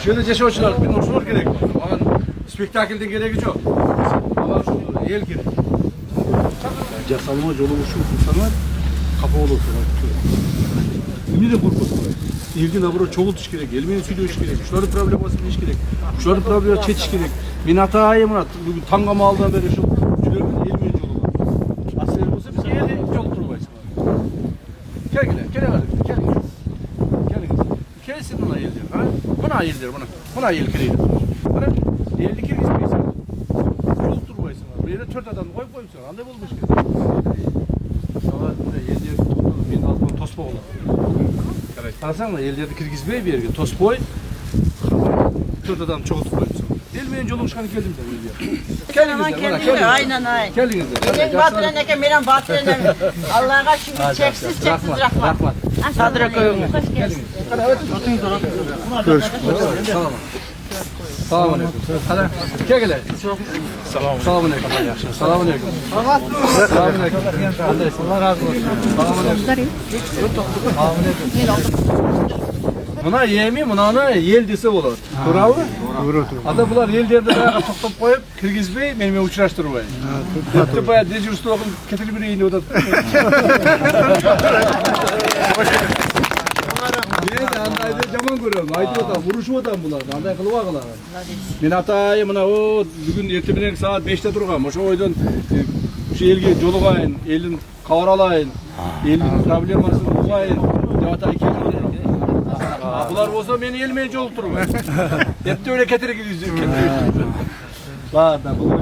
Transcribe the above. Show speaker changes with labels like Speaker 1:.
Speaker 1: Şöyle yaşamışlar, bir noşlar gerek. Ama spektakelden gereği yok. Ama şu el gerek. Casalma yolu uçup insanlar kafa olur. Ümidi de korkut. İlgin abura çoğul iş gerek, gelmeyen sütü iş gerek, şuları problem olsun iş gerek, şuları problem çet iş gerek. Min hatayı mı at? Tangama aldığına beri şu cülürün elmeyen yolu var. Aslında olsa biz eli yol durmayız. Gel gel, gel gel, gel gel. Kelsin buna yeldir, ha? Buna yeldir, buna yel kireydi. Buna yeldi kirgis miyse? Yol durmayız. Bir yere 4 adam koyayım sana, anda bulmuş ki. Sonra yeldir, min altına tospa olur. Karasana ellerde kirgizmeye bir yerge tosboy. 4 adam çok koyayım sana. Elmeyen yolun çıkanı geldim de diyor.
Speaker 2: Kendine aynen aynen.
Speaker 1: Geldiniz de.
Speaker 2: Benim batırına ki benim batırına. Allah'a şimdi çeksiz rahmat. Sadra koyun.
Speaker 1: Selamun aleyküm. Hadi. Gel gel. Selamun aleyküm. Selamun aleyküm. Selamun aleyküm. Allah razı olsun. Selamun aleyküm. Buna yemi, buna yel dese olur. Doğru mu? Doğru. Ada bular yel derde daha toplap koyup kirgizbey menime uçuraştırmayın. Hep bayağı dejurstu bakın ketili bir yeni oda. Evet, andayda zaman görüyorum. Haydi odan, vuruşu odan bular. Anday kılıva kılar. Men atayım buna o bugün ertebinen saat 5'te durgan. Oşo oydan şu elge jolugayın, elin kavralayın, elin problemasını uğayın. Atay kelin. Bular olsa beni elmeye jol turmayın. Hep de öyle ketire gidiyor. Var da bu.